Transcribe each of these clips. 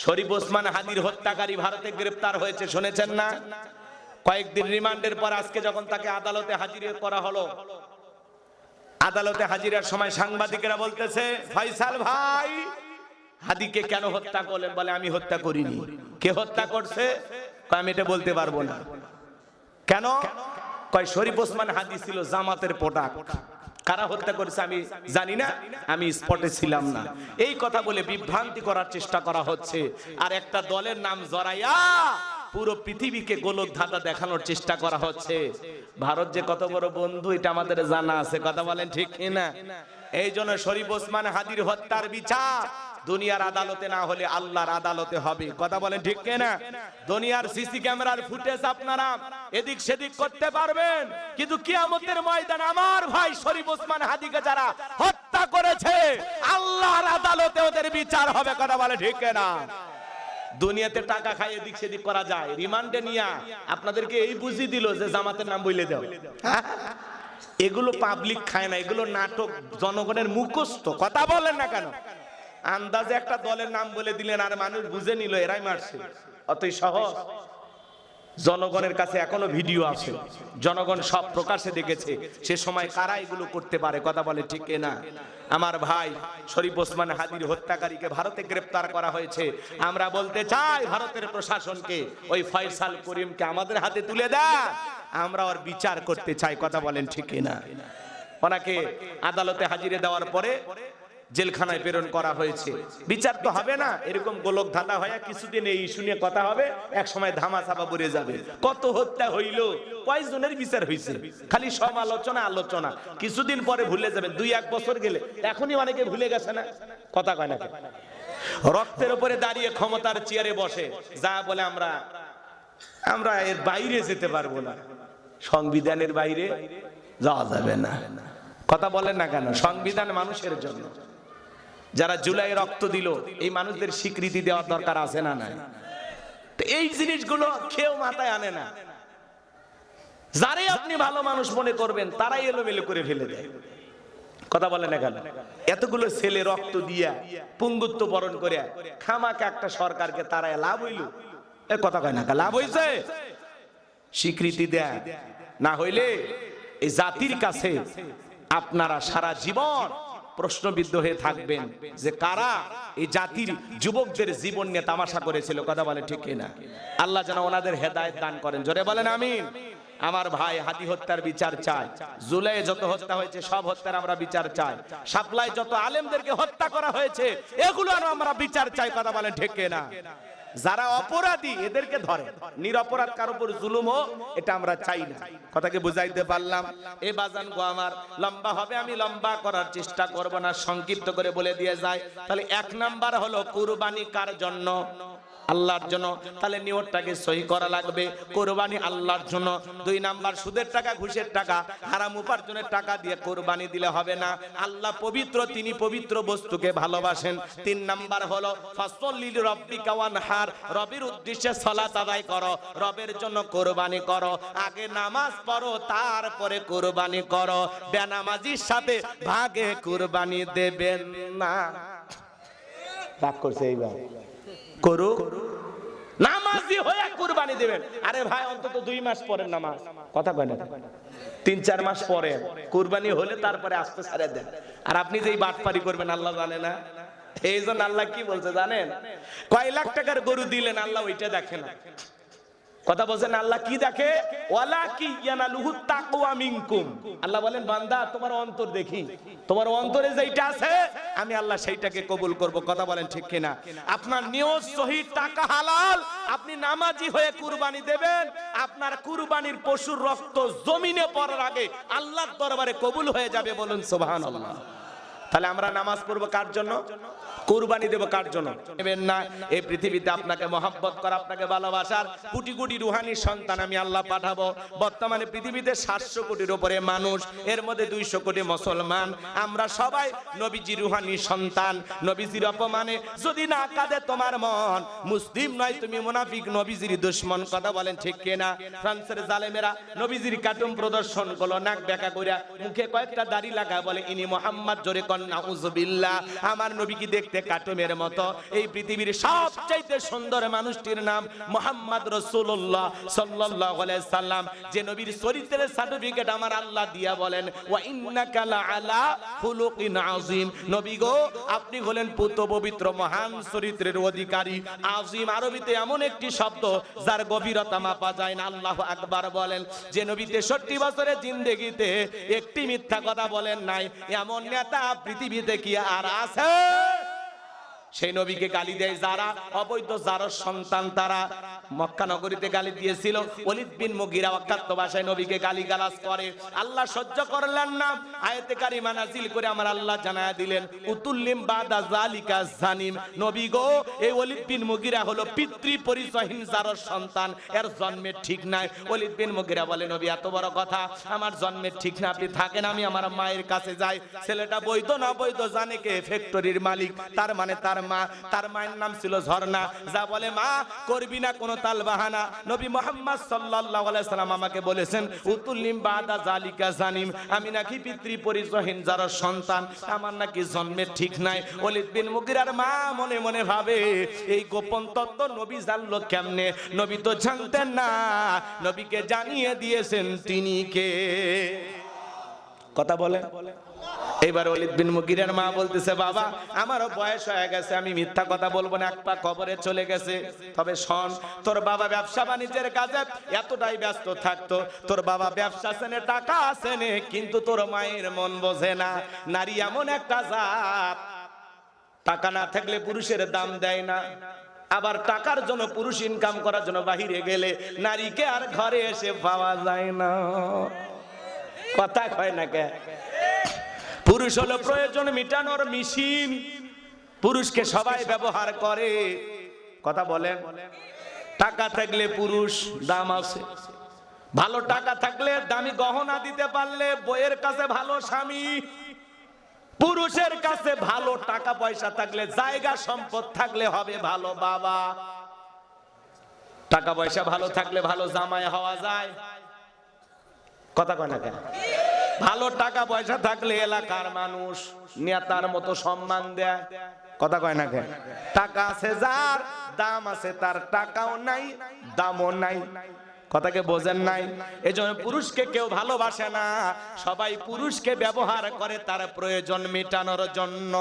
শরীফ ওসমান হাদির হত্যাকারী ভারতে গ্রেফতার হয়েছে, শুনেছেন না? কয়েকদিন রিমান্ডের পর আজকে যখন তাকে আদালতে হাজির করা হলো, আদালতে হাজিরার সময় সাংবাদিকেরা বলতেছে, ফয়সাল ভাই হাদিকে কেন হত্যা করলেন? বলে আমি হত্যা করিনি। কে হত্যা করছে? আমি এটা বলতে পারবো না। কেন? কয় শরীফ ওসমান হাদি ছিল জামাতের প্রোডাক্ট। কারা হত্যা করেছে আমি জানি না, আমি স্পটে ছিলাম না। এই কথা বলে বিভ্রান্তি করার চেষ্টা করা হচ্ছে। আর একটা দলের নাম জড়াইয়া পুরো পৃথিবীকে গোলক ধাঁধা দেখানোর চেষ্টা করা হচ্ছে। ভারত যে কত বড় বন্ধু এটা আমাদের জানা আছে, কথা বলেন ঠিক কিনা? এই জন্য শরীফ ওসমান হাদির হত্যার বিচার দুনিয়ার আদালতে না হলে আল্লাহর আদালতে হবে, কথা বলেন ঠিক কিনা? দুনিয়ার সিসি ক্যামেরার ফুটেজ আপনারা এদিক সেদিক করতে পারবেন, কিন্তু কিয়ামতের ময়দানে আমার ভাই শরীফ ওসমান হাদিকে যারা হত্যা করেছে আল্লাহর আদালতে ওদের বিচার হবে, কথা বলে ঠিক কিনা? দুনিয়াতে টাকা খাই এদিক সেদিক করা যায়, রিমান্ডে নিয়া আপনাদেরকে এই বুঝি দিল যে জামাতের নাম বলে দাও। এগুলো পাবলিক খায় না, এগুলো নাটক, জনগণের মুখস্থ, কথা বলেন না কেন? আন্দাজে একটা দলের নাম বলে দিলেন আর মানুষ বুঝে নিল এরাই মারছে, অতই সহজ। জনগণের কাছে এখনো ভিডিও আছে, জনগণ সব প্রকাশে দেখেছে, সে সময় কারা এগুলো করতে পারে, কথা বলে ঠিক না? আমার ভাই শরীফ ওসমান হাদির হত্যাকারীকে ভারতে গ্রেফতার করা হয়েছে। আমরা বলতে চাই ভারতের প্রশাসনকে ওই ফয়সাল করিমকে আমাদের হাতে তুলে দেয়, আমরা ওর বিচার করতে চাই, কথা বলেন ঠিক না? ওনাকে আদালতে হাজিরে দেওয়ার পরে জেলখানায় প্রেরণ করা হয়েছে। বিচার তো হবে না, এরকম গোলক ধাঁধা হয়ে কিছুদিন এই ইস্যু নিয়ে কথা হবে, এক সময় ধামাচাপা পড়ে যাবে। কত হত্যা হইল, কয়জনের বিচার হয়েছে, খালি সব আলোচনা আলোচনা, কিছুদিন পরে ভুলে যাবেন। 2-1 বছর গেলে, এখনই অনেকে ভুলে গেছে না, কথা কয় না? রক্তের উপরে দাঁড়িয়ে ক্ষমতার চেয়ারে বসে যা বলে আমরা এর বাইরে যেতে পারবো না, সংবিধানের বাইরে যাওয়া যাবে না, কথা বলেন না কেন? সংবিধান মানুষের জন্য। যারা জুলাই রক্ত দিল এই মানুষদের স্বীকৃতি দেওয়ার দরকার আছে না নাই? এই জিনিসগুলো কেউ মাথায় আনে না। যারে আপনি ভালো মানুষ মনে করবেন তারাই এলোমেলো করে ফেলে দেয়, কথা বলেন না কেন? এতগুলো ছেলে রক্ত দিয়া পুঙ্গুত্ব বরণ করে খামাকে একটা সরকারকে তারাই লাভ হইল, এ কথা কয় না? লাভ হইছে, স্বীকৃতি দেয় না হইলে এই জাতির কাছে আপনারা সারা জীবন প্রশ্নবিদ্ধ হয়ে থাকবেন যে কারা এই জাতির যুবকদের জীবন নিয়ে তামাশা করেছিল, কথা বলে ঠিক কিনা? আল্লাহ যেন ওনাদের হেদায়েত দান করেন, জোরে বলেন আমিন। আমার ভাই হাদি হত্যার বিচার চাই, জুলাই যত হত্যা হয়েছে সব হত্যার আমরা বিচার চাই, সাপ্লাই যত আলেমদেরকে হত্যা করা হয়েছে এগুলো আমরা বিচার চাই, কথা বলেন ঠিক কিনা? যারা অপরাধী এদেরকে ধরে, নিরপরাধ কারোর উপর জুলুম হোক এটা আমরা চাই না। কথাকে বুঝাইতে পারলাম? এ বাজান গো আমার লম্বা হবে, আমি লম্বা করার চেষ্টা করব না, সংক্ষিপ্ত করে বলে দিয়ে যায়। তাহলে 1 নাম্বার হলো কুরবানি কার জন্য? আল্লাহর জন্য। তাহলে নিয়তটাকে সহি করা লাগবে, কুরবানি আল্লাহর জন্য। 2 নাম্বার সুদের টাকা, ঘুষের টাকা, হারাম উপার্জনের টাকা দিয়ে কুরবানি দিলে হবে না। আল্লাহ পবিত্র, তিনি পবিত্র বস্তুকে ভালোবাসেন। 3 নাম্বার হলো ফাসল্লি লিরাব্বিকা ওয়ানহার, রবের উদ্দেশ্যে সালাত আদায় করো, রবের জন্য কুরবানি করো। আগে নামাজ পড়ো তারপরে কুরবানি করো, বেনামাজির সাথে ভাগে কুরবানি দেবেন না। রাগ করছে এইবার? করুক, নামাজি হয়ে কুরবানি দেবেন। আরে ভাই অন্তত 2 মাস পরের নামাজ, কথা কয় না? 3-4 মাস পরে কুরবানি হলে তারপরে আস্তে ছেড়ে দেন। আর আপনি যেই বাটপারি করবেন আল্লাহ জানে না। এই জন্য আল্লাহ কি বলছে জানেন? কয় লাখ টাকার গরু দিলেন আল্লাহ ওইটা দেখে না, কথা বলছেন? আল্লাহ কি দেখে? ওয়ালাকি ইয়ানালুহু তাকওয়া মিনকুম। আল্লাহ বলেন বান্দা তোমার অন্তর দেখি, তোমার অন্তরে যেটা আছে আমি আল্লাহ সেইটাকে কবুল করব, কথা বলেন ঠিক কিনা? আপনার নিয়ত সহি, টাকা হালাল, আপনি নামাজি হয়ে কুরবানি দেবেন, আপনার কুরবানির পশুর রক্ত জমিনে পড়ার আগে আল্লাহর দরবারে কবুল হয়ে যাবে, বলুন সুবহানাল্লাহ। তাহলে আমরা নামাজ পড়বো কার জন্য? কুরবানি দেব কার জন্য? নেবেন না। এই পৃথিবীতে আপনাকে মহব্বত করা, আপনাকে ভালোবাসার কোটি কোটি রুহানি সন্তান আমি আল্লাহ পাঠাবো। বর্তমানে পৃথিবীতে 700 কোটির উপরে মানুষ, এর মধ্যে 200 কোটি মুসলমান। আমরা সবাই নবীজির রুহানি সন্তান। নবীজির অপমানে যদি না কাঁদে তোমার মন, মুসলিম নয় তুমি মুনাফিক, নবীজির দুশমন, কথা বলেন ঠিক কিনা? ফ্রান্সের জালেমেরা নবীজির কার্টুন প্রদর্শন করলো, নাক বেঁকা কইরা, মুখে কয়েকটা দাড়ি লাগা, বলে ইনি মোহাম্মদ, জোরে কোন নাউজুবিল্লাহ। আমার নবী কি দেখতে কাটুমের মতো? এই পৃথিবীর সবচাইতে সুন্দর মানুষটির নাম মুহাম্মদ রাসূলুল্লাহ সাল্লাল্লাহু আলাইহি সাল্লাম। যে নবীর চরিত্রের সার্টিফিকেট আমার আল্লাহ দিয়া বলেন ওয়া ইন্নাকা লাআলা খুলুকিন আযীম। নবী গো, আপনি হলেন পুত পবিত্র মহান চরিত্রের অধিকারী। আযীম আরবিতে এমন একটি শব্দ যার গভীরতা মাপা যায় না। আল্লাহু আকবার বলেন। যে নবী 63 বছরের জিন্দেগিতে একটি মিথ্যা কথা বলেন নাই, এমন নেতা পৃথিবীতে কি আর আছে? সেই নবীকে গালি দেয় যারা, অবৈধ যারা সন্তান তারা। মক্কা নগরীতে গালি দিয়েছিল ওলীদ বিন মুগীরা, অকাত্য ভাষায় নবীকে গালিগালাজ করে। আল্লাহ সহ্য করলেন না, আয়াতে কারিমা নাযিল করে আমার আল্লাহ জানায়া দিলেন উতুল্লিম বাদা যালিকা জানিম। নবী গো, এই ওলীদ বিন মুগীরা হলো পিতৃ পরিচয়হীন যার সন্তান, এর জন্মের ঠিক নাই। ওলীদ বিন মুগীরা বলে নবী এত বড় কথা, আমার জন্মের ঠিক না, আপনি থাকেন, আমি আমার মায়ের কাছে যাই। ছেলেটা বৈধ না বৈধ জানে কে? ফ্যাক্টরির মালিক, তার মানে তার মা। তার মায়ের নাম ছিল ঝর্ণা। যা বলে মা করবি না কোনো তাল বাহানা। নবী মুহাম্মদ সাল্লাল্লাহু আলাইহি সাল্লাম আমাকে বলেছেন উতুল্লিম বাদা যালিকা জানিম, আমি নাকি পিতৃ পরিচয়হীন যার সন্তান, আমার নাকি জন্মের ঠিক নাই। ওলীদ বিন মুগীরার মা মনে মনে ভাবে এই গোপন তত্ত্ব নবী জানলো কেমনে? নবী তো জানতেন না, নবীকে জানিয়ে দিয়েছেন তিনি কে। কথা বলে। এবার ওলীদ বিন মুগীরার মা বলতেছে বাবা আমারও বয়স হয়ে গেছে, আমি মিথ্যা কথা বলবো না, এক পা কবরে চলে গেছে। তবে শোন, তোর বাবা ব্যবসা বাণিজ্যের কাজে এতটাই ব্যস্ত থাকতো, তোর বাবা ব্যবসা সেনে টাকা আসেনে, কিন্তু তোর মায়ের মন বোঝে না। নারী এমন একটা জাত, টাকা না থাকলে পুরুষের দাম দেয় না, আবার টাকার জন্য পুরুষ ইনকাম করার জন্য বাহিরে গেলে নারীকে আর ঘরে এসে পাওয়া যায় না। কথা কয় না কে? পুরুষ হলো প্রয়োজন মিটানোর মেশিন, পুরুষকে সবাই ব্যবহার করে। কথা বলেন। টাকা থাকলে পুরুষ দাম আছে, ভালো টাকা থাকলে দামি গহনা দিতে পারলে বইয়ের কাছে ভালো স্বামী, পুরুষের কাছে ভালো টাকা পয়সা থাকলে, জায়গা সম্পদ থাকলে হবে ভালো বাবা। টাকা পয়সা ভালো থাকলে ভালো জামাই হওয়া যায়। কথা কয় না কেন? ভালো টাকা পয়সা থাকলে এলাকার মানুষ নেতার মতো সম্মান দেয়। কথা কয় না কেন? টাকা আছে যার, দাম আছে তার, টাকাও নাই দামও নাই। কথাকে বোঝেন নাই? এজন্য পুরুষকে কেউ ভালোবাসে না, সবাই পুরুষকে ব্যবহার করে তার প্রয়োজন মেটানোর জন্য।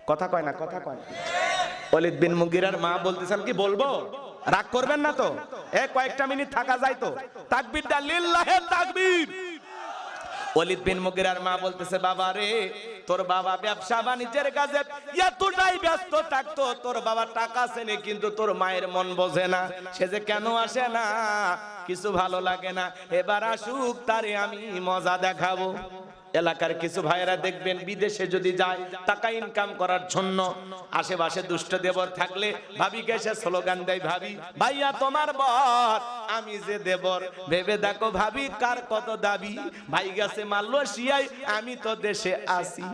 কথা কয় না? কথা কয়। ওলীদ বিন মুগীরার মা বলতেছেন কি বলবো? রাগ করবেন না তো? কয়েকটা মিনিট থাকা যায় তো? তাকবীরটা লিল্লাহে তাকবীর। ওলীদ বিন মুগীরার মা বলতেছে বাবা রে, তোর বাবা ব্যবসা বাণিজ্যের কাজে এতটাই ব্যস্ত থাকতো, তোর বাবা টাকা চেনে কিন্তু তোর মায়ের মন বোঝে না। সে যে কেন আসে না, কিছু ভালো লাগে না, এবার আসুক, তারে আমি মজা দেখাবো। এলাকার কিছু ভাইয়েরা দেখবেন বিদেশে যদি যায় টাকা ইনকাম করার জন্য, আশেপাশে দুষ্ট দেবর থাকলে ভাবিকে সে স্লোগান দেয়, ভাবি ভাইয়া তোমার বর, আমি যে দেবর, ভেবে দেখো ভাবি কার কত দাবি। ভাই গেছে মালয়েশিয়ায়, আমি তো দেশে আসি।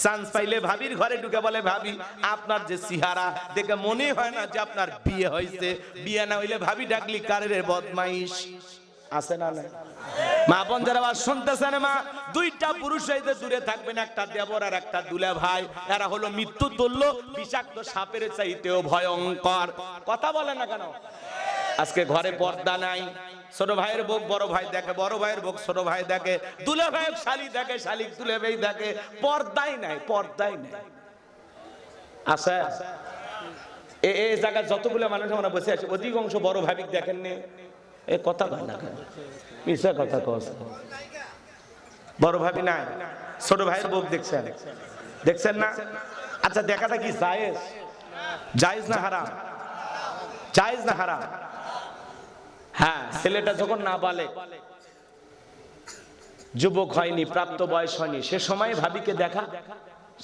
চান্স পাইলে ভাবির ঘরে ঢুকে বলে ভাবি আপনার যে চেহারা দেখে মনে হয় না যে আপনার বিয়ে হয়েছে, বিয়ে না হইলে ভাবি ডাকলি কারের বদমাইশ। আছে না? মা বোন যারা শুনতেছেন, মা দুইটা পুরুষ হইতে দূরে থাকবেন, একটা দেবর আর একটা দুলা ভাই। এরা হলো মৃত্যু তুল্য, বিষাক্ত সাপের চাইতেও ভয়ঙ্কর। কথা বলে না কেন? আজকে ঘরে পর্দা নাই, ছোট ভাইয়ের বউ বড় ভাই দেখে, বড় ভাইয়ের বউ ছোট ভাই দেখে, দুলা ভাই শালি দেখে, শালিক দুলে ভাই দেখে, পর্দাই নাই, পর্দাই নাই। আচ্ছা এই জায়গায় যতগুলো মানুষ আমরা বসে আছি অধিকাংশ বড় ভাবিক দেখেননি। এ কথা কয় না, মিশা কথা কয়। বড় ভাবি নাই, ছোট ভাইয়ের বউ দেখছেন, দেখছেন না? আচ্ছা দেখাটা কি জায়েজ? জায়েজ না হারাম? জায়েজ না হারাম? হ্যাঁ, ছেলেটা যখন না বালে, যুবক হয়নি, প্রাপ্ত বয়স হয়নি, সে সময় ভাবিকে দেখা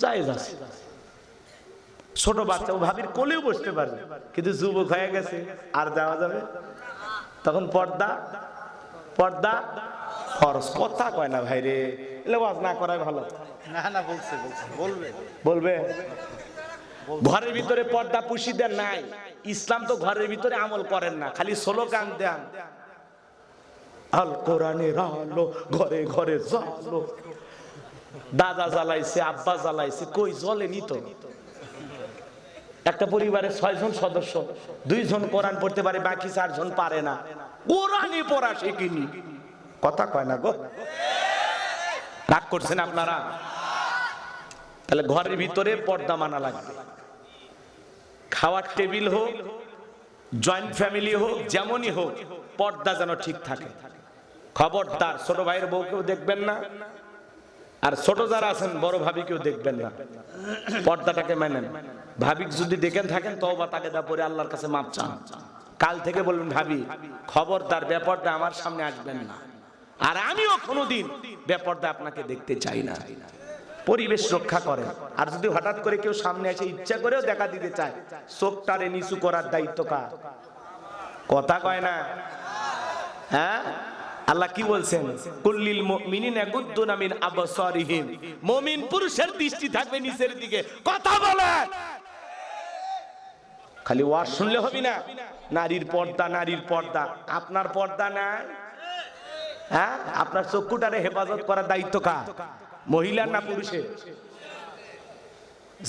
জায়েজ আছে। ছোট বাচ্চা ও ভাবির কোলেও বসতে পারবে, কিন্তু যুবক হয়ে গেছে আর দেওয়া যাবে? তখন পর্দা, পর্দা ফরজ। কথা কয় না ভাই রে, ওয়াজ না করাই ভালো। না না বলছে, বলবে বলবে। ঘরের ভিতরে পর্দা পুশিদের নাই। ইসলাম তো ঘরের ভিতরে আমল করেন না, খালি স্লোগান দেন, আল কোরআনের আলো ঘরে ঘরে জালো। দাদা জ্বালাইছে, আব্বা জ্বালাইছে, কই জ্বলেনি তো। একটা পরিবারের 6 জন সদস্য, 2 জন কোরআন পড়তে পারে, বাকি 4 জন পারে না। কোরআনই পড়া শিখিনি, কথা কয় না গো। রাগ করছেন আপনারা? তাহলে ঘরের ভিতরে পর্দা মানা লাগবে। খাওয়ার টেবিল হোক, জয়েন্ট ফ্যামিলি হোক, যেমনই হোক, পর্দা যেন ঠিক থাকে। খবরদার ছোট ভাইয়ের বউকেও দেখবেন না, আর ছোট যারা আছেন বড় ভাবিকেও দেখবেন না। পর্দাটাকে মেনেন। ভাবিক যদি দেখেন থাকেন তওবা তাকে দা পরে আল্লাহর কাছে মাপ চান। কাল থেকে বলবেন, ভাবি খবরদার বেপর্দা আমার সামনে আসবেন না, আর আমিও কোনোদিন বেপর্দা আপনাকে দেখতে চাই না। পরিবেশ রক্ষা করেন। আর যদি হঠাৎ করে কেউ সামনে এসে ইচ্ছা করেও দেখা দিতে চায়, চোখটারে নিচু করার দায়িত্ব কার? কথা কয় না? হ্যাঁ, আল্লাহ কি বলছেন? কুল্লিল মুমিনিনা ইয়াগুদ্দুনা মিন আবসারিহিম। মুমিন পুরুষের দৃষ্টি থাকবে নিচের দিকে। কথা বলেন। খালি ওয়াজ শুনলে হবে না। নারীর পর্দা, নারীর পর্দা। আপনার পর্দা নাই? হ্যাঁ, আপনার চক্ষুটারে হেফাজত করার দায়িত্ব কার? মহিলার না পুরুষের?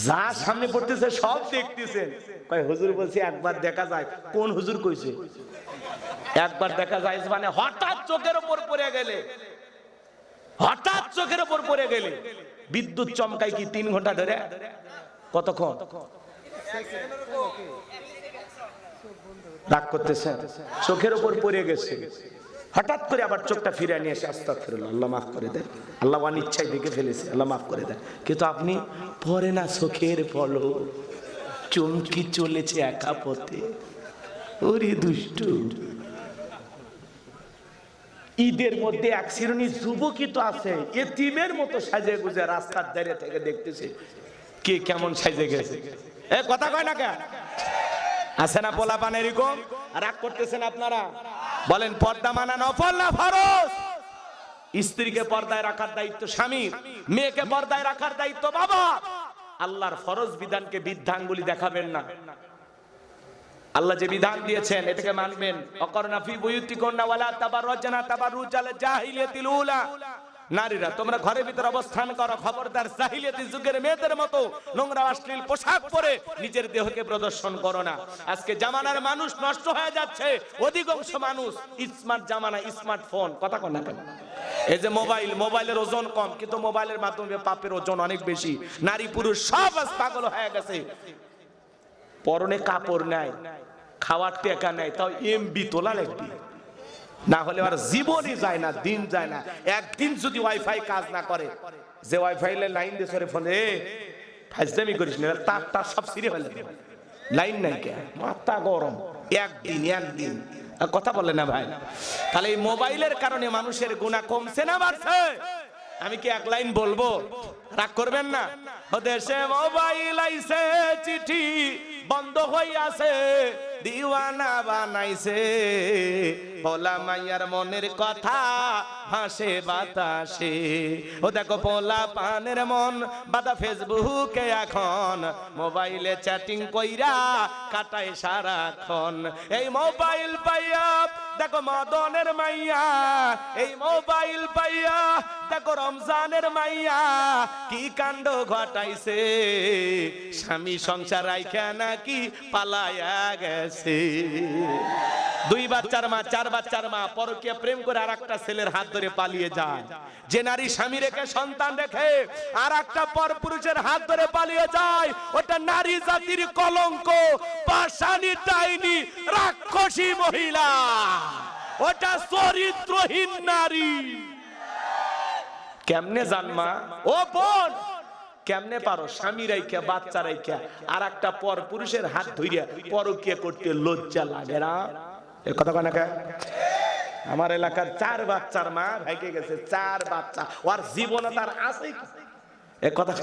যা সামনে পড়তেছে সব দেখতেছেন। কয় হুজুর বলছে একবার দেখা যায়। কোন হুজুর কইছে একবার দেখা যায়? মানে হঠাৎ চোখের উপর পড়ে গেলে, হঠাৎ চোখের উপর পড়ে গেলে বিদ্যুৎ চমকায় কি 3 ঘন্টা ধরে? কতক্ষণ? রাগ করতেছে? চোখের উপর পড়ে গেছে, হঠাৎ করে আবার চোখটা ফিরে নিয়ে এসে আস্তাগফিরুল্লাহ, আল্লাহ মাফ করে দেন, আল্লাহ অনিচ্ছায় দেখে ফেলেছে, আল্লাহ মাফ করে দেন। কিন্তু আপনি পরে না চোখের পলক চমকি চলেছে একা পথে। ওরে দুষ্টু। ঈদের মধ্যে এক শ্রেণী যুবকই তো আছে এতিমের মতো সাজে গুজে রাস্তার ধারে থেকে দেখতেছে কে কেমন সাজে গেছে। এ কথা কয় না কেন? আছে না পোলাপান এরকম? রাগ করতেছেন আপনারা? বলেন পর্দা মানা নফল না ফরজ? স্ত্রীকে পর্দায় রাখার দায়িত্ব স্বামীর, মেয়েকে পর্দায় রাখার দায়িত্ব বাবা। আল্লাহর ফরজ বিধানকে বৃদ্ধাঙ্গুলি দেখাবেন না। আল্লাহ যে বিধান দিয়েছেন এটাকে মানবেন। অকরনা ফি বুয়ুতিকুন্না ওয়ালা তাবাররাজনা তাবাররুজাল জাহিলিয়াতিল উলা। নারীরা তোমরা ঘরের ভিতর অবস্থান করো, খবরদার জাহিলিয়াতি যুগের মেয়েদের মতো নোংরা অশ্লীল পোশাক পরে নিজের দেহকে প্রদর্শন করো না। আজকে জামানার মানুষ নষ্ট হয়ে যাচ্ছে, অধিকাংশ মানুষ স্মার্ট জামানা, স্মার্টফোন। কথা কন না কেন? এই যে মোবাইল, মোবাইলের ওজন কম, কিন্তু মোবাইলের মাধ্যমে পাপের ওজন অনেক বেশি। নারী পুরুষ সব আজ পাগল হয়ে গেছে। পরনে কাপড় নাই, খাওয়ার টাকা নাই, তাও এমবি তোলা লাগবে, না হলে আর জীবনই যায় না, দিন যায় না। একদিন যদি ওয়াইফাই কাজ না করে, যে ওয়াইফাই লাইন দিয়ে সরে ফোনে ফাজদামি করিস না, তার সব সিরে ফেলে দেবে। লাইন নাই কে, মাথা গরম। একদিন কথা বলে না ভাই। তাহলে এই মোবাইলের কারণে মানুষের গুনাহ কমছে না বাড়ছে? আমি কি এক লাইন বলবো? রাগ করবেন না? দেশে মোবাইল আইছে, চিঠি বন্ধ হইয়াছে, দিওয়ানা বানাইছে, পোলা মাইয়ার মনের কথা ভাসে বাতাসে। ও দেখো পোলা পানের মন বাদা ফেসবুকে এখন, মোবাইলে চ্যাটিং কইরা কাটায় সারাক্ষণ। এই মোবাইল পাইয়া দেখো মদনের মাইয়া, এই মোবাইল পাইয়া দেখো রমজানের মাইয়া কি কাণ্ড ঘটাইছে। স্বামী সংসার রাইখা নাকি পালায়া গেছে। 2 বাচ্চার মা, 4 বাচ্চার মা পরকীয়া প্রেম করে আরেকটা ছেলের হাত ধরে পালিয়ে যায়। যে নারী স্বামী রেখে সন্তান রেখে আরেকটা পরপুরুষের হাত ধরে পালিয়ে যায়, ওটা নারী জাতির কলঙ্ক, পাষাণী ডাইনি রাক্ষসী মহিলা, ওটা চরিত্রহীন নারী। কেমনে জানমা? ও বোন, কেমনে পারো স্বামী রাইখা বাচ্চা রাইখা আর একটা পর পুরুষের হাত ধইরা পরকীয়া করতে লজ্জা লাগে না? এ কথা কয় না কে? আমার এলাকার 4 বাচ্চার মা ভাইকে গেছে, 4 বাচ্চা, ওর জীবনে তার আছে। এ কথা